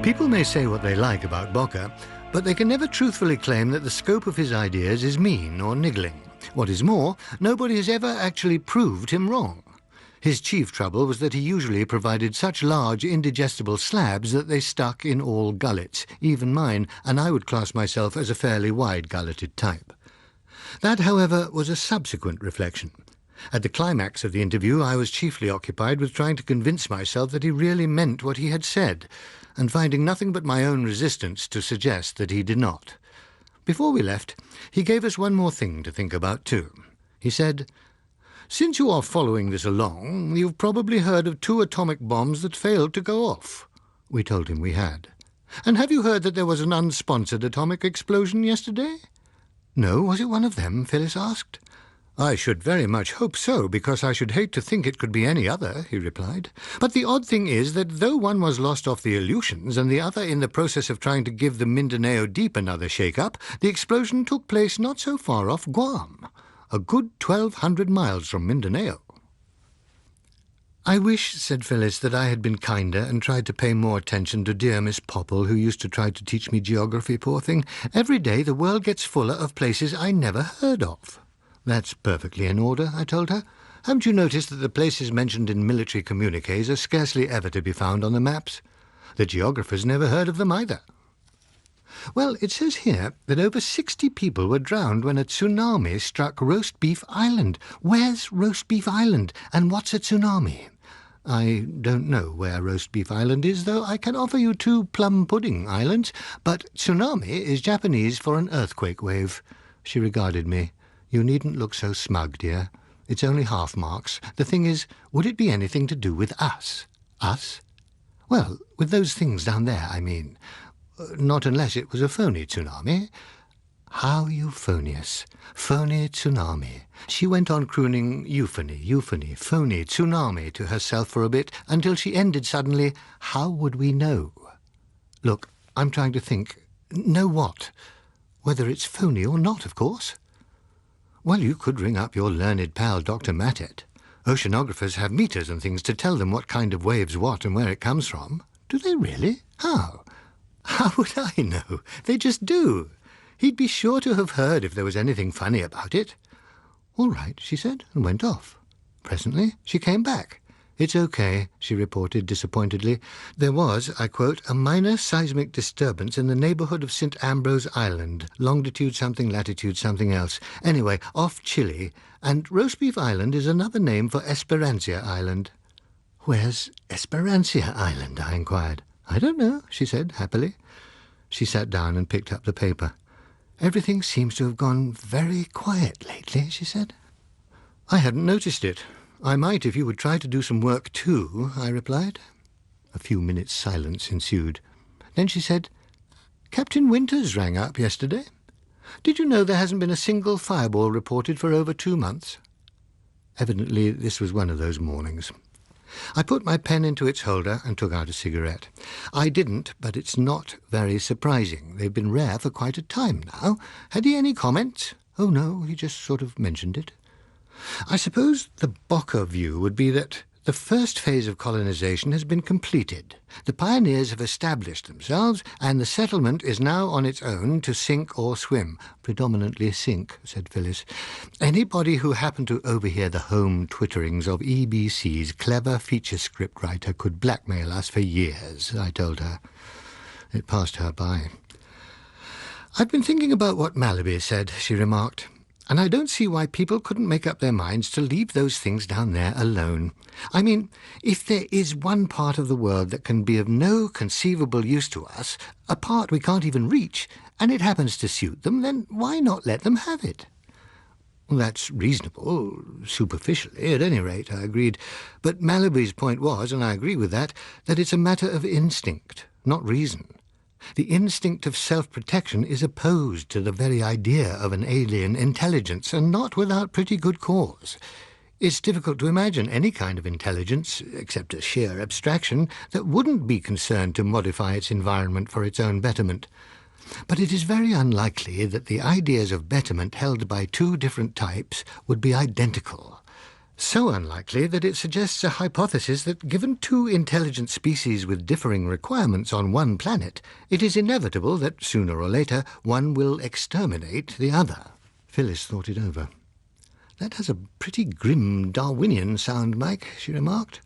People may say what they like about Bocker, but they can never truthfully claim that the scope of his ideas is mean or niggling. What is more, nobody has ever actually proved him wrong. His chief trouble was that he usually provided such large, indigestible slabs that they stuck in all gullets, even mine, and I would class myself as a fairly wide-gulleted type. That, however, was a subsequent reflection. At the climax of the interview, I was chiefly occupied with trying to convince myself that he really meant what he had said, and finding nothing but my own resistance to suggest that he did not. Before we left, he gave us one more thing to think about, too. He said, "Since you are following this along, you've probably heard of 2 atomic bombs that failed to go off." We told him we had. "And have you heard that there was an unsponsored atomic explosion yesterday?" "No, was it one of them?" Phyllis asked. "I should very much hope so, because I should hate to think it could be any other," he replied. "But the odd thing is that though one was lost off the Aleutians and the other in the process of trying to give the Mindanao Deep another shake-up, the explosion took place not so far off Guam, a good 1,200 miles from Mindanao." "I wish," said Phyllis, "that I had been kinder and tried to pay more attention to dear Miss Popple, who used to try to teach me geography, poor thing. Every day the world gets fuller of places I never heard of." "That's perfectly in order," I told her. "Haven't you noticed that the places mentioned in military communiques are scarcely ever to be found on the maps? The geographers never heard of them either." "Well, it says here that over 60 people were drowned when a tsunami struck Roast Beef Island. Where's Roast Beef Island, and what's a tsunami?" "I don't know where Roast Beef Island is, though I can offer you 2 Plum Pudding Islands, but tsunami is Japanese for an earthquake wave." She regarded me. "You needn't look so smug, dear. It's only half marks. The thing is, would it be anything to do with us?" "Us?" "Well, with those things down there, I mean. Not unless it was a phony tsunami." How euphonious. Phony tsunami. She went on crooning euphony, phony tsunami to herself for a bit, until she ended suddenly, "How would we know?" "Look, I'm trying to think. Know what? Whether it's phony or not, of course." "Well, you could ring up your learned pal, Dr. Mattet. Oceanographers have meters and things to tell them what kind of wave's what and where it comes from." "Do they really? How?" "How would I know? They just do. He'd be sure to have heard if there was anything funny about it." "All right," she said, and went off. Presently she came back. "It's okay," she reported disappointedly. "There was, I quote, a minor seismic disturbance in the neighbourhood of St. Ambrose Island, longitude something, latitude something else. Anyway, off Chile, and Roast Beef Island is another name for Esperanza Island." "Where's Esperanza Island?" I inquired. "I don't know," she said happily. She sat down and picked up the paper. "Everything seems to have gone very quiet lately," she said. "I hadn't noticed it. I might if you would try to do some work too," I replied. A few minutes' silence ensued. Then she said, "Captain Winters rang up yesterday. Did you know there hasn't been a single fireball reported for over 2 months?" Evidently this was one of those mornings. I put my pen into its holder and took out a cigarette. "I didn't, but it's not very surprising. They've been rare for quite a time now. Had he any comments?" "Oh, no, he just sort of mentioned it." "I suppose the Bocker view would be that the first phase of colonization has been completed. The pioneers have established themselves, and the settlement is now on its own to sink or swim." "Predominantly sink," said Phyllis. "Anybody who happened to overhear the home twitterings of EBC's clever feature script writer could blackmail us for years," I told her. It passed her by. "I've been thinking about what Malaby said," she remarked. "And I don't see why people couldn't make up their minds to leave those things down there alone. I mean, if there is one part of the world that can be of no conceivable use to us, a part we can't even reach, and it happens to suit them, then why not let them have it?" "Well, that's reasonable, superficially, at any rate," I agreed. "But Malaby's point was, and I agree with that it's a matter of instinct, not reason. The instinct of self-protection is opposed to the very idea of an alien intelligence, and not without pretty good cause. It's difficult to imagine any kind of intelligence, except a sheer abstraction, that wouldn't be concerned to modify its environment for its own betterment. But it is very unlikely that the ideas of betterment held by 2 different types would be identical. So unlikely that it suggests a hypothesis that given two intelligent species with differing requirements on one planet, it is inevitable that sooner or later one will exterminate the other. Phyllis thought it over. That has a pretty grim Darwinian sound, Mike, she remarked.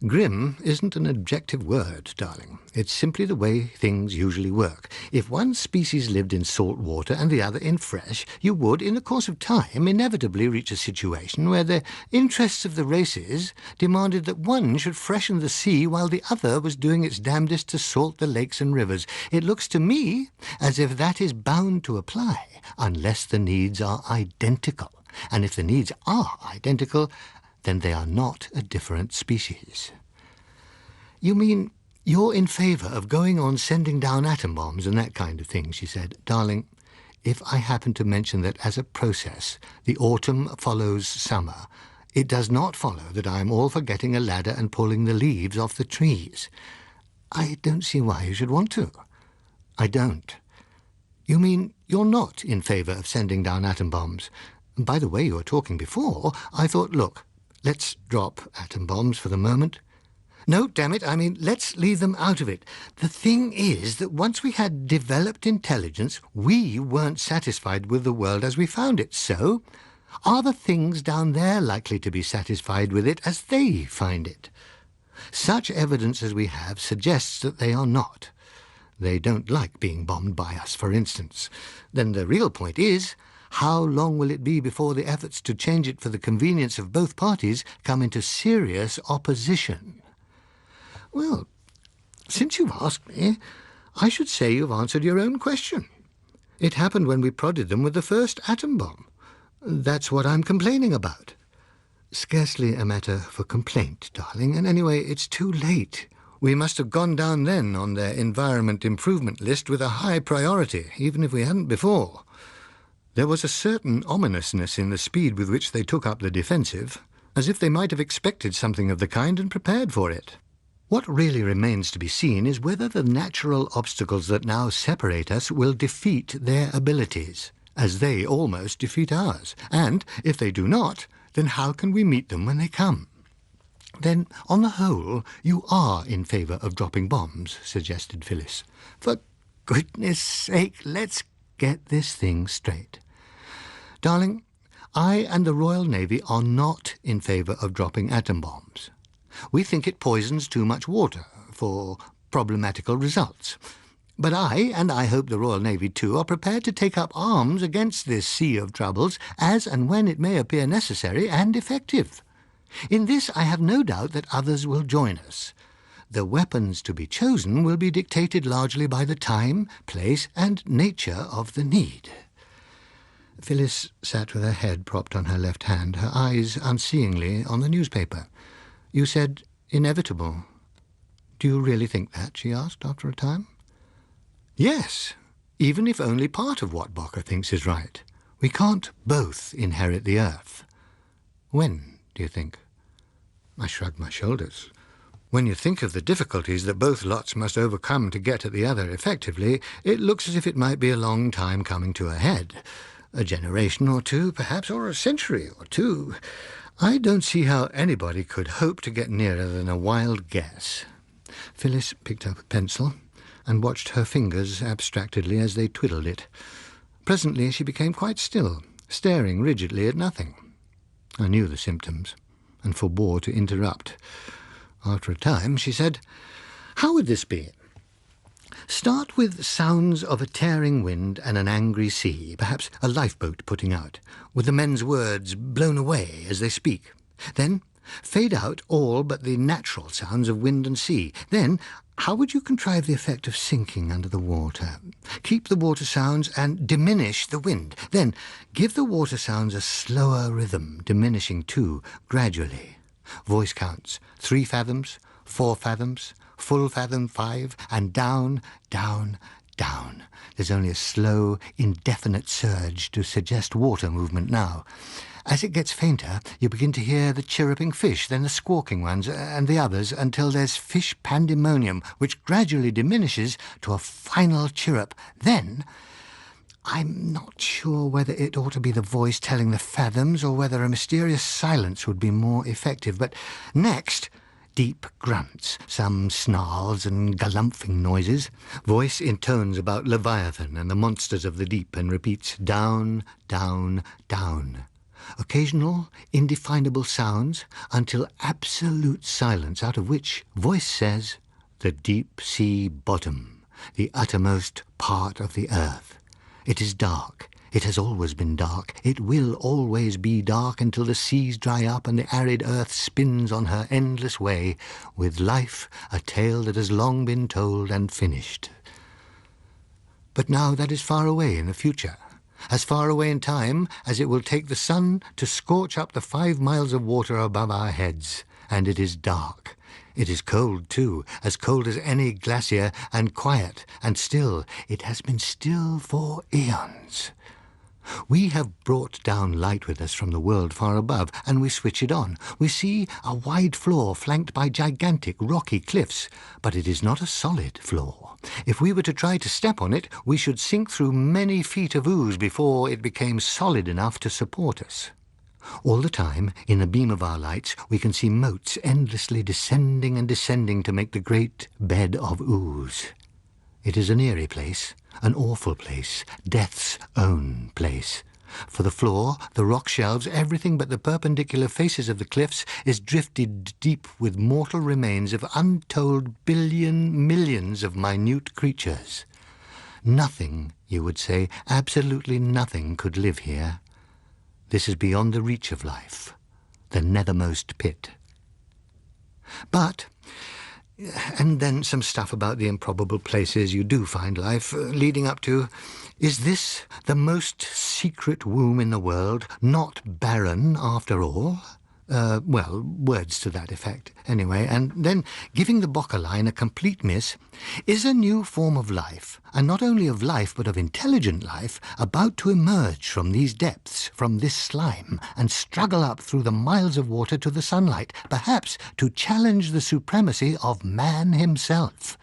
Grim isn't an objective word, darling. It's simply the way things usually work. If one species lived in salt water and the other in fresh, you would, in the course of time, inevitably reach a situation where the interests of the races demanded that one should freshen the sea while the other was doing its damnedest to salt the lakes and rivers. It looks to me as if that is bound to apply, unless the needs are identical. And if the needs are identical, then they are not a different species. You mean you're in favour of going on sending down atom bombs and that kind of thing, she said. Darling, if I happen to mention that as a process the autumn follows summer, it does not follow that I am all for getting a ladder and pulling the leaves off the trees. I don't see why you should want to. I don't. You mean you're not in favour of sending down atom bombs? And by the way you were talking before, I thought, look, let's drop atom bombs for the moment. No, damn it, I mean, let's leave them out of it. The thing is that once we had developed intelligence, we weren't satisfied with the world as we found it. So, are the things down there likely to be satisfied with it as they find it? Such evidence as we have suggests that they are not. They don't like being bombed by us, for instance. Then the real point is, how long will it be before the efforts to change it for the convenience of both parties come into serious opposition? Well, since you've asked me, I should say you've answered your own question. It happened when we prodded them with the first atom bomb. That's what I'm complaining about. Scarcely a matter for complaint, darling, and anyway, it's too late. We must have gone down then on their environment improvement list with a high priority, even if we hadn't before. There was a certain ominousness in the speed with which they took up the defensive, as if they might have expected something of the kind and prepared for it. What really remains to be seen is whether the natural obstacles that now separate us will defeat their abilities, as they almost defeat ours. And, if they do not, then how can we meet them when they come? Then, on the whole, you are in favour of dropping bombs, suggested Phyllis. For goodness sake, let's get this thing straight. Darling, I and the Royal Navy are not in favour of dropping atom bombs. We think it poisons too much water for problematical results. But I, and I hope the Royal Navy too, are prepared to take up arms against this sea of troubles as and when it may appear necessary and effective. In this I have no doubt that others will join us. The weapons to be chosen will be dictated largely by the time, place, and nature of the need. Phyllis sat with her head propped on her left hand, her eyes unseeingly on the newspaper. You said inevitable. Do you really think that? She asked after a time. Yes, even if only part of what Bocker thinks is right. We can't both inherit the Earth. When, do you think? I shrugged my shoulders. When you think of the difficulties that both lots must overcome to get at the other effectively, it looks as if it might be a long time coming to a head. A generation or two, perhaps, or a century or two. I don't see how anybody could hope to get nearer than a wild guess. Phyllis picked up a pencil and watched her fingers abstractedly as they twiddled it. Presently she became quite still, staring rigidly at nothing. I knew the symptoms, and forbore to interrupt. After a time she said, "How would this be? Start with sounds of a tearing wind and an angry sea, perhaps a lifeboat putting out, with the men's words blown away as they speak. Then fade out all but the natural sounds of wind and sea. Then, how would you contrive the effect of sinking under the water? Keep the water sounds and diminish the wind. Then give the water sounds a slower rhythm, diminishing too, gradually. Voice counts, 3 fathoms, 4 fathoms, full fathom 5, and down, down, down. There's only a slow, indefinite surge to suggest water movement now. As it gets fainter, you begin to hear the chirruping fish, then the squawking ones, and the others, until there's fish pandemonium, which gradually diminishes to a final chirrup. Then, I'm not sure whether it ought to be the voice telling the fathoms or whether a mysterious silence would be more effective. But next, deep grunts, some snarls and galumphing noises. Voice intones about Leviathan and the monsters of the deep and repeats down, down, down. Occasional, indefinable sounds until absolute silence, out of which voice says, the deep sea bottom, the uttermost part of the earth. It is dark. It has always been dark. It will always be dark until the seas dry up and the arid earth spins on her endless way, with life a tale that has long been told and finished. But now that is far away in the future, as far away in time as it will take the sun to scorch up the 5 miles of water above our heads, and it is dark. It is cold, too, as cold as any glacier, and quiet, and still. It has been still for eons. We have brought down light with us from the world far above, and we switch it on. We see a wide floor flanked by gigantic rocky cliffs, but it is not a solid floor. If we were to try to step on it, we should sink through many feet of ooze before it became solid enough to support us. All the time, in the beam of our lights, we can see motes endlessly descending and descending to make the great bed of ooze. It is an eerie place, an awful place, death's own place. For the floor, the rock shelves, everything but the perpendicular faces of the cliffs is drifted deep with mortal remains of untold millions of minute creatures. Nothing, you would say, absolutely nothing could live here. This is beyond the reach of life, the nethermost pit. But, and then some stuff about the improbable places you do find life, leading up to, is this the most secret womb in the world, not barren after all? Well, words to that effect, anyway. And then, giving the Bocker line a complete miss, is a new form of life, and not only of life, but of intelligent life, about to emerge from these depths, from this slime, and struggle up through the miles of water to the sunlight, perhaps to challenge the supremacy of man himself.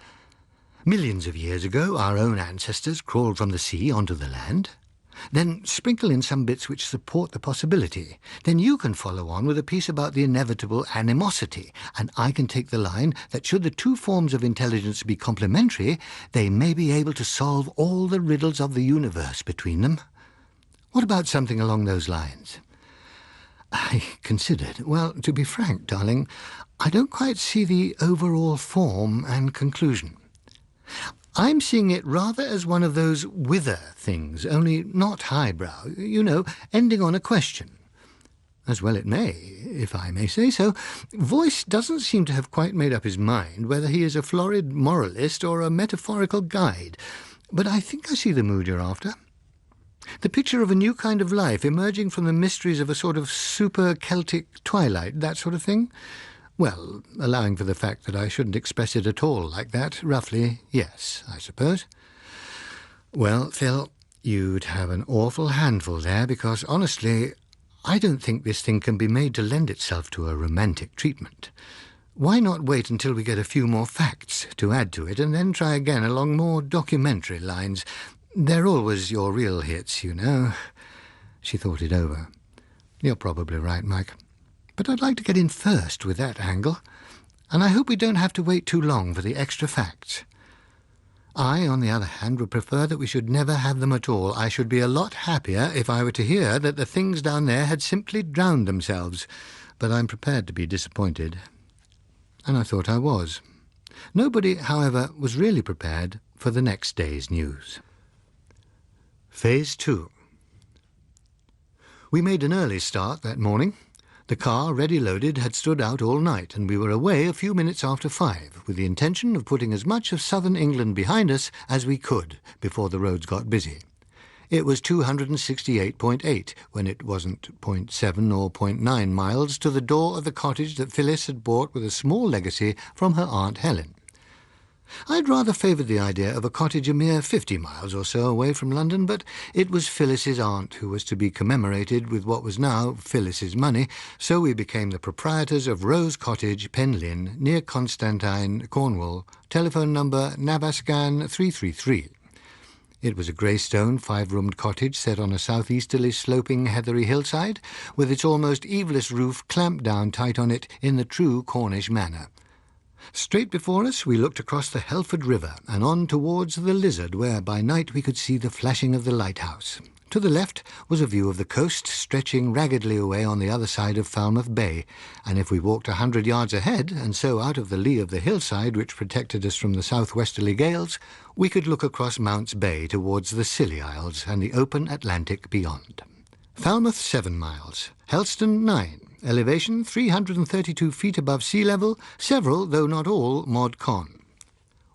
Millions of years ago, our own ancestors crawled from the sea onto the land. Then sprinkle in some bits which support the possibility. Then you can follow on with a piece about the inevitable animosity, and I can take the line that should the two forms of intelligence be complementary, they may be able to solve all the riddles of the universe between them. What about something along those lines? I considered. Well, to be frank, darling, I don't quite see the overall form and conclusion. I'm seeing it rather as one of those wither things, only not highbrow, you know, ending on a question. As well it may, if I may say so. Voice doesn't seem to have quite made up his mind whether he is a florid moralist or a metaphorical guide, but I think I see the mood you're after. The picture of a new kind of life emerging from the mysteries of a sort of super-Celtic twilight, that sort of thing. Well, allowing for the fact that I shouldn't express it at all like that, roughly, yes, I suppose. Well, Phil, you'd have an awful handful there, because, honestly, I don't think this thing can be made to lend itself to a romantic treatment. Why not wait until we get a few more facts to add to it, and then try again along more documentary lines? They're always your real hits, you know. She thought it over. You're probably right, Mike. But I'd like to get in first with that angle, and I hope we don't have to wait too long for the extra facts. I, on the other hand, would prefer that we should never have them at all. I should be a lot happier if I were to hear that the things down there had simply drowned themselves, but I'm prepared to be disappointed. And I thought I was. Nobody, however, was really prepared for the next day's news. Phase 2. We made an early start that morning. The car, ready loaded, had stood out all night, and we were away a few minutes after 5, with the intention of putting as much of southern England behind us as we could before the roads got busy. It was 268.8, when it wasn't 0.7 or 0.9 miles to the door of the cottage that Phyllis had bought with a small legacy from her Aunt Helen. I'd rather favoured the idea of a cottage a mere 50 miles or so away from London, but it was Phyllis's aunt who was to be commemorated with what was now Phyllis's money, so we became the proprietors of Rose Cottage, Penlyn, near Constantine, Cornwall, telephone number Navascan 333. It was a grey-stone, 5-roomed cottage set on a southeasterly sloping heathery hillside, with its almost eaveless roof clamped down tight on it in the true Cornish manner. Straight before us we looked across the Helford River and on towards the Lizard, where by night we could see the flashing of the lighthouse. To the left was a view of the coast stretching raggedly away on the other side of Falmouth Bay, and if we walked 100 yards ahead, and so out of the lee of the hillside which protected us from the southwesterly gales, we could look across Mounts Bay towards the Scilly Isles and the open Atlantic beyond. Falmouth 7 miles, Helston 9, elevation 332 feet above sea level, several, though not all, mod con.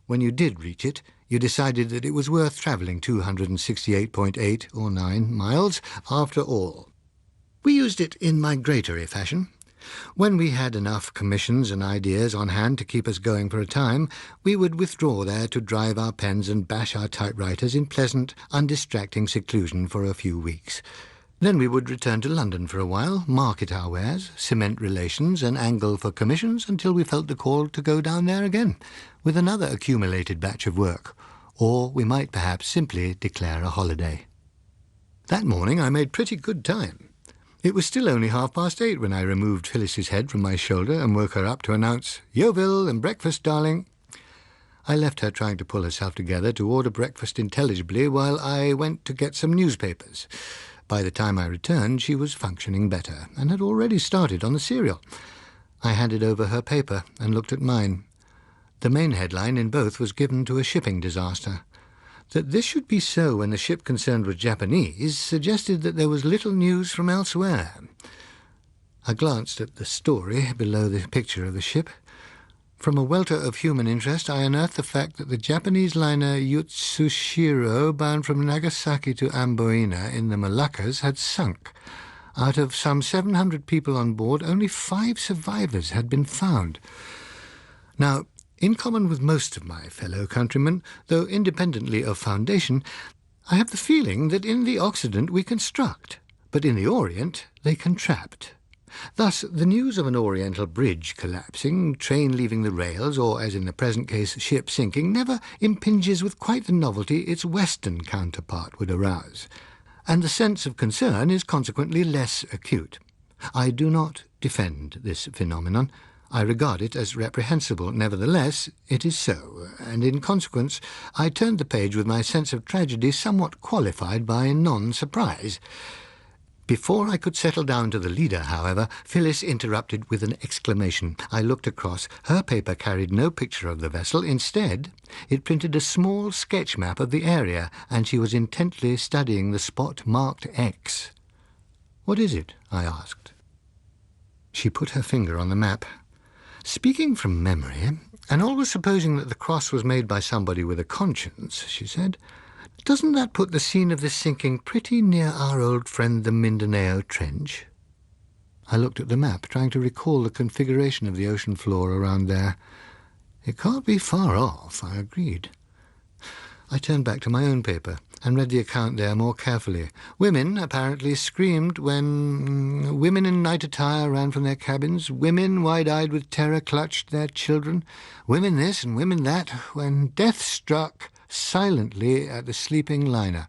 When you did reach it, you decided that it was worth travelling 268.8 or 9 miles after all. We used it in migratory fashion. When we had enough commissions and ideas on hand to keep us going for a time, we would withdraw there to drive our pens and bash our typewriters in pleasant, undistracting seclusion for a few weeks. Then we would return to London for a while, market our wares, cement relations, and angle for commissions until we felt the call to go down there again, with another accumulated batch of work. Or we might perhaps simply declare a holiday. That morning I made pretty good time. It was still only 8:30 when I removed Phyllis's head from my shoulder and woke her up to announce, "Yeovil and breakfast, darling." I left her trying to pull herself together to order breakfast intelligibly while I went to get some newspapers. By the time I returned, she was functioning better, and had already started on the serial. I handed over her paper and looked at mine. The main headline in both was given to a shipping disaster. That this should be so when the ship concerned was Japanese suggested that there was little news from elsewhere. I glanced at the story below the picture of the ship. From a welter of human interest, I unearthed the fact that the Japanese liner Yatsushiro, bound from Nagasaki to Amboina in the Moluccas, had sunk. Out of some 700 people on board, only 5 survivors had been found. Now, in common with most of my fellow countrymen, though independently of foundation, I have the feeling that in the Occident we construct, but in the Orient they contract. Thus, the news of an Oriental bridge collapsing, train leaving the rails, or, as in the present case, ship sinking, never impinges with quite the novelty its Western counterpart would arouse, and the sense of concern is consequently less acute. I do not defend this phenomenon. I regard it as reprehensible. Nevertheless, it is so, and in consequence I turned the page with my sense of tragedy somewhat qualified by non-surprise. Before I could settle down to the leader, however, Phyllis interrupted with an exclamation. I looked across. Her paper carried no picture of the vessel. Instead, it printed a small sketch map of the area, and she was intently studying the spot marked X. "What is it?" I asked. She put her finger on the map. "Speaking from memory, and always supposing that the cross was made by somebody with a conscience," she said, "doesn't that put the scene of this sinking pretty near our old friend the Mindanao Trench?" I looked at the map, trying to recall the configuration of the ocean floor around there. "It can't be far off," I agreed. I turned back to my own paper and read the account there more carefully. Women apparently screamed when women in night attire ran from their cabins. Women, wide-eyed with terror, clutched their children. Women this and women that, when death struck silently at the sleeping liner.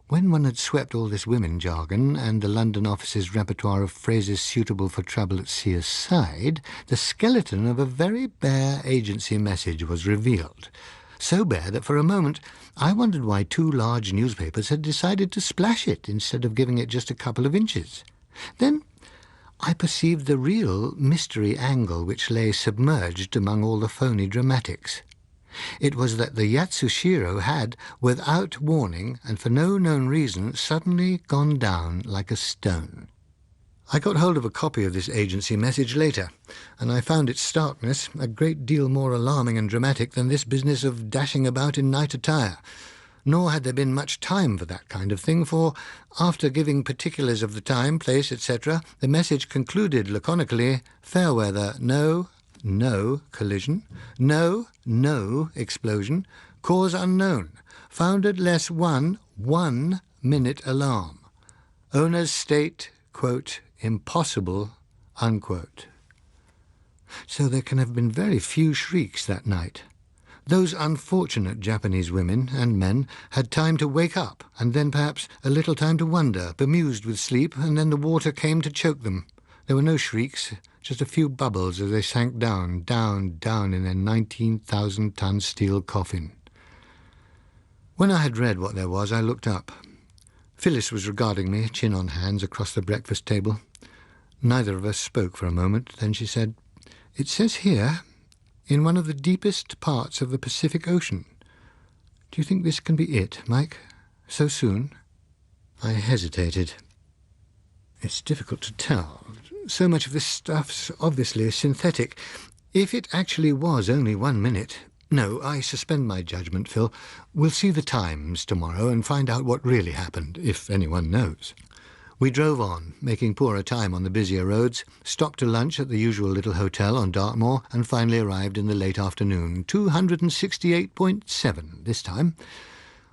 When one had swept all this women jargon and the London office's repertoire of phrases suitable for trouble at sea aside, the skeleton of a very bare agency message was revealed. So bare that for a moment I wondered why 2 large newspapers had decided to splash it instead of giving it just a couple of inches. Then I perceived the real mystery angle which lay submerged among all the phony dramatics. It was that the Yatsushiro had, without warning and for no known reason, suddenly gone down like a stone. I got hold of a copy of this agency message later, and I found its starkness a great deal more alarming and dramatic than this business of dashing about in night attire. Nor had there been much time for that kind of thing, for, after giving particulars of the time, place, etc., the message concluded laconically, "Fair weather, no collision, no explosion, cause unknown, founded less 1 minute alarm. Owners state, quote, impossible, unquote." So there can have been very few shrieks that night. Those unfortunate Japanese women and men had time to wake up, and then perhaps a little time to wonder, bemused with sleep, and then the water came to choke them. There were no shrieks, just a few bubbles as they sank down, down, down in their 19,000-ton steel coffin. When I had read what there was, I looked up. Phyllis was regarding me, chin on hands, across the breakfast table. Neither of us spoke for a moment. Then she said, "It says here, in one of the deepest parts of the Pacific Ocean. Do you think this can be it, Mike? So soon?" I hesitated. It's difficult to tell. So much of this stuff's obviously synthetic. If it actually was only 1 minute... No, I suspend my judgment, Phil. We'll see the Times tomorrow and find out what really happened, if anyone knows. We drove on, making poorer time on the busier roads, stopped to lunch at the usual little hotel on Dartmoor, and finally arrived in the late afternoon, 268.7 this time.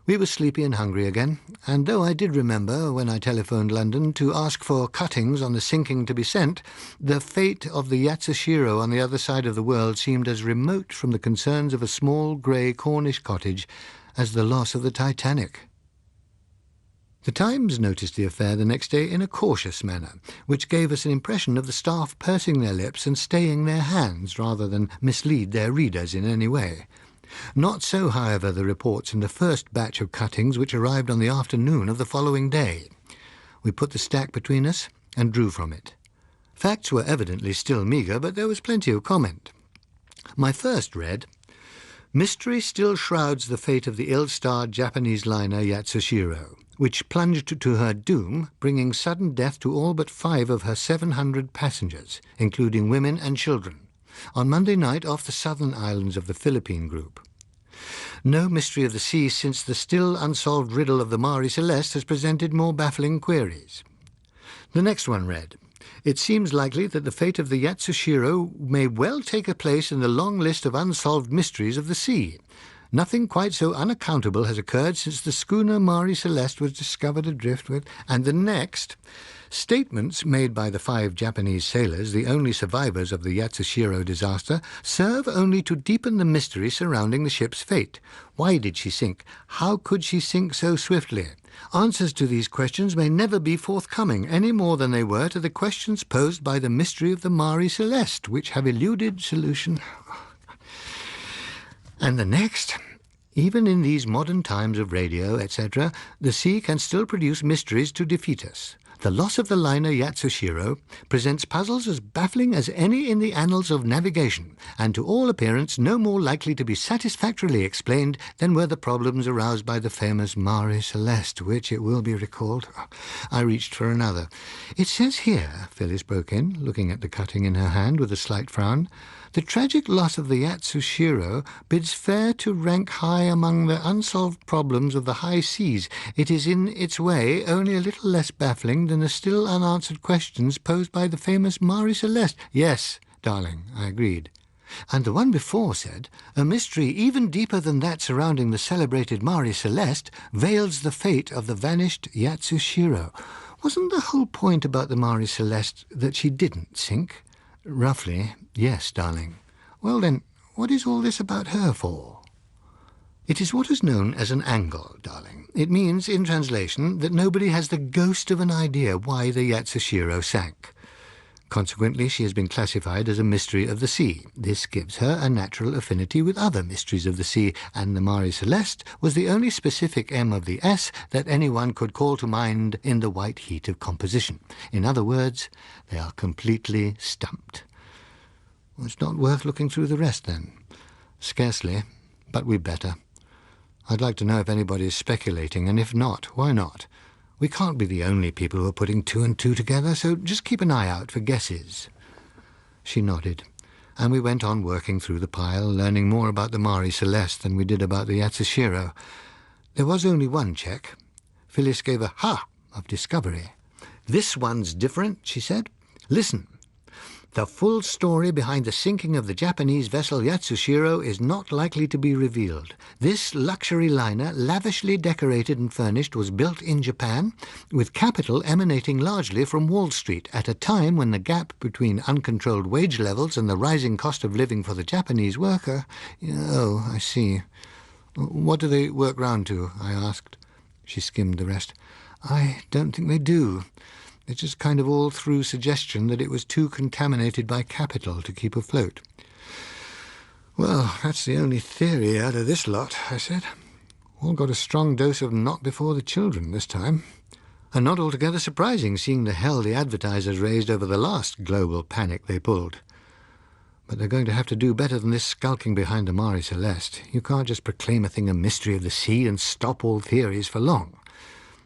We were sleepy and hungry again, and though I did remember, when I telephoned London, to ask for cuttings on the sinking to be sent, the fate of the Yatsushiro on the other side of the world seemed as remote from the concerns of a small grey Cornish cottage as the loss of the Titanic. The Times noticed the affair the next day in a cautious manner, which gave us an impression of the staff pursing their lips and staying their hands rather than mislead their readers in any way. Not so, however, the reports in the first batch of cuttings which arrived on the afternoon of the following day. We put the stack between us and drew from it. Facts were evidently still meagre, but there was plenty of comment. My first read, "Mystery still shrouds the fate of the ill-starred Japanese liner Yatsushiro, which plunged to her doom, bringing sudden death to all but 5 of her 700 passengers, including women and children, on Monday night off the southern islands of the Philippine group. No mystery of the sea since the still unsolved riddle of the Marie Celeste has presented more baffling queries." The next one read, "It seems likely that the fate of the Yatsushiro may well take a place in the long list of unsolved mysteries of the sea. Nothing quite so unaccountable has occurred since the schooner Marie Celeste was discovered adrift with..." And the next, "Statements made by the 5 Japanese sailors, the only survivors of the Yatsushiro disaster, serve only to deepen the mystery surrounding the ship's fate. Why did she sink? How could she sink so swiftly? Answers to these questions may never be forthcoming, any more than they were to the questions posed by the mystery of the Marie Celeste, which have eluded solution." And the next, "Even in these modern times of radio, etc., the sea can still produce mysteries to defeat us. The loss of the liner Yatsushiro presents puzzles as baffling as any in the annals of navigation, and to all appearance no more likely to be satisfactorily explained than were the problems aroused by the famous Marie Celeste, which, it will be recalled..." I reached for another. "It says here," Phyllis broke in, looking at the cutting in her hand with a slight frown, "the tragic loss of the Yatsushiro bids fair to rank high among the unsolved problems of the high seas. It is in its way only a little less baffling than the still unanswered questions posed by the famous Marie Celeste." "Yes, darling," I agreed. And the one before said, "A mystery even deeper than that surrounding the celebrated Marie Celeste veils the fate of the vanished Yatsushiro." Wasn't the whole point about the Marie Celeste that she didn't sink? "Roughly, yes, darling." "Well then, what is all this about her for?" "It is what is known as an angle, darling. It means, in translation, that nobody has the ghost of an idea why the Yatsushiro sank. Consequently, she has been classified as a mystery of the sea. This gives her a natural affinity with other mysteries of the sea, and the Marie Celeste was the only specific M of the S that anyone could call to mind in the white heat of composition. In other words, they are completely stumped." "Well, it's not worth looking through the rest, then?" "Scarcely, but we'd better. I'd like to know if anybody is speculating, and if not, why not? We can't be the only people who are putting 2 and 2 together, so just keep an eye out for guesses." She nodded, and we went on working through the pile, learning more about the Marie Celeste than we did about the Yatsushiro. There was only one check. Phyllis gave a "ha" of discovery. "This one's different," she said. "Listen. The full story behind the sinking of the Japanese vessel Yatsushiro is not likely to be revealed. This luxury liner, lavishly decorated and furnished, was built in Japan, with capital emanating largely from Wall Street, at a time when the gap between uncontrolled wage levels and the rising cost of living for the Japanese worker— Oh, I see. What do they work round to? I asked. She skimmed the rest. I don't think they do. It's just kind of all through suggestion that it was too contaminated by capital to keep afloat. Well, that's the only theory out of this lot, I said. All got a strong dose of not before the children this time. And not altogether surprising, seeing the hell the advertisers raised over the last global panic they pulled. But they're going to have to do better than this skulking behind the Mare Celeste. You can't just proclaim a thing a mystery of the sea and stop all theories for long.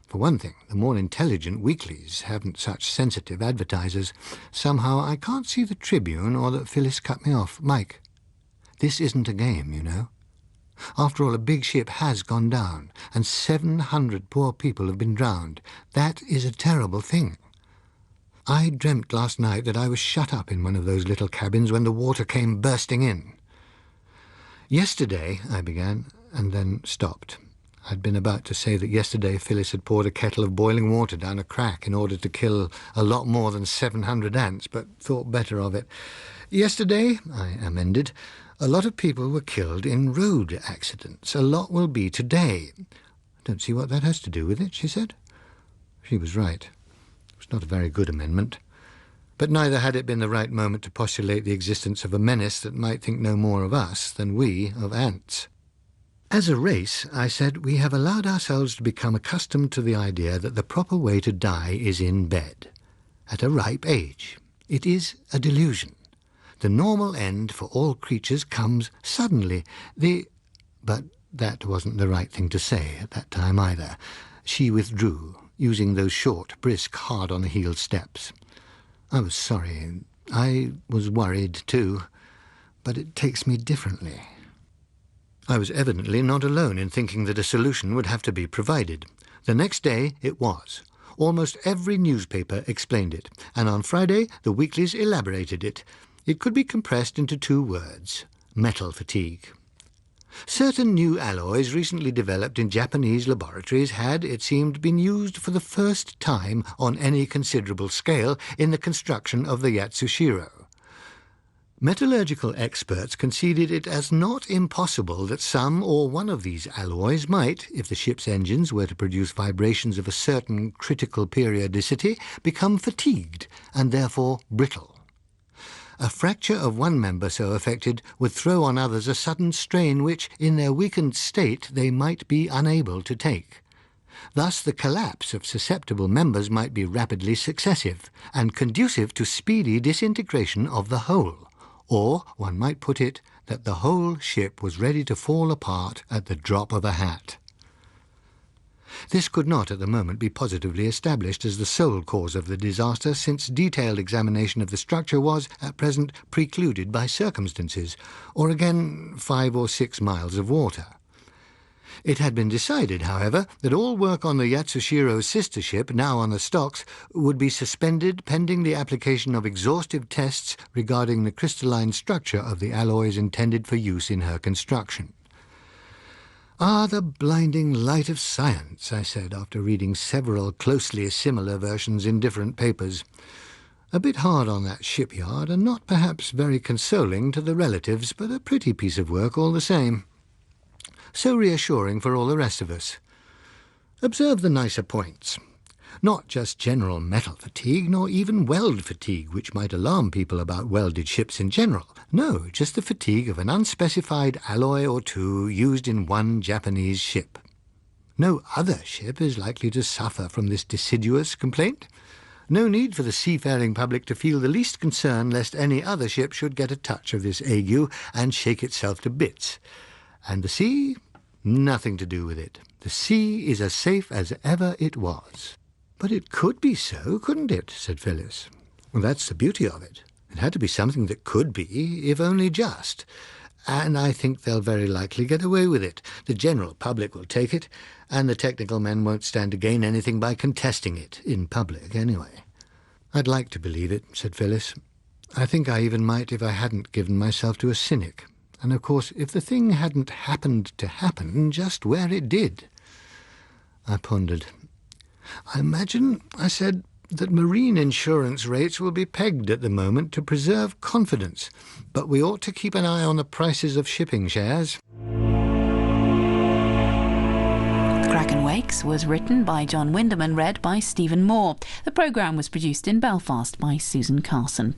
For one thing, the more intelligent weeklies haven't such sensitive advertisers. Somehow I can't see the Tribune or that Phyllis cut me off. Mike, this isn't a game, you know. After all, a big ship has gone down, and 700 poor people have been drowned. That is a terrible thing. I dreamt last night that I was shut up in one of those little cabins when the water came bursting in. Yesterday, I began, and then stopped. I'd been about to say that yesterday Phyllis had poured a kettle of boiling water down a crack in order to kill a lot more than 700 ants, but thought better of it. Yesterday, I amended, a lot of people were killed in road accidents. A lot will be today. Don't see what that has to do with it, she said. She was right. It was not a very good amendment. But neither had it been the right moment to postulate the existence of a menace that might think no more of us than we of ants. As a race, I said, we have allowed ourselves to become accustomed to the idea that the proper way to die is in bed, at a ripe age. It is a delusion. The normal end for all creatures comes suddenly. But that wasn't the right thing to say at that time either. She withdrew, using those short, brisk, hard-on-the-heeled steps. I was sorry. I was worried too, but it takes me differently. I was evidently not alone in thinking that a solution would have to be provided. The next day it was. Almost every newspaper explained it, and on Friday the weeklies elaborated it. It could be compressed into 2 words: metal fatigue. Certain new alloys recently developed in Japanese laboratories had, it seemed, been used for the first time on any considerable scale in the construction of the Yatsushiro. Metallurgical experts conceded it as not impossible that some or one of these alloys might, if the ship's engines were to produce vibrations of a certain critical periodicity, become fatigued and therefore brittle. A fracture of one member so affected would throw on others a sudden strain which, in their weakened state, they might be unable to take. Thus the collapse of susceptible members might be rapidly successive, and conducive to speedy disintegration of the whole. Or, one might put it, that the whole ship was ready to fall apart at the drop of a hat. This could not at the moment be positively established as the sole cause of the disaster, since detailed examination of the structure was, at present, precluded by circumstances, or again 5 or 6 miles of water. It had been decided, however, that all work on the Yatsushiro's sister ship, now on the stocks, would be suspended pending the application of exhaustive tests regarding the crystalline structure of the alloys intended for use in her construction. "Ah, the blinding light of science," I said, after reading several closely similar versions in different papers. A bit hard on that shipyard, and not perhaps very consoling to the relatives, but a pretty piece of work all the same. So reassuring for all the rest of us. Observe the nicer points. Not just general metal fatigue, nor even weld fatigue, which might alarm people about welded ships in general. No, just the fatigue of an unspecified alloy or 2 used in one Japanese ship. No other ship is likely to suffer from this deciduous complaint. No need for the seafaring public to feel the least concern lest any other ship should get a touch of this ague and shake itself to bits. And the sea? Nothing to do with it. The sea is as safe as ever it was. "But it could be so, couldn't it?" said Phyllis. "Well, that's the beauty of it. It had to be something that could be, if only just. And I think they'll very likely get away with it. The general public will take it, and the technical men won't stand to gain anything by contesting it, in public anyway." "I'd like to believe it," said Phyllis. I think I even might if I hadn't given myself to a cynic. And of course, if the thing hadn't happened to happen just where it did. I pondered. I imagine, I said, that marine insurance rates will be pegged at the moment to preserve confidence, but we ought to keep an eye on the prices of shipping shares. Kraken Wakes was written by John Wyndham and read by Stephen Moore. The programme was produced in Belfast by Susan Carson.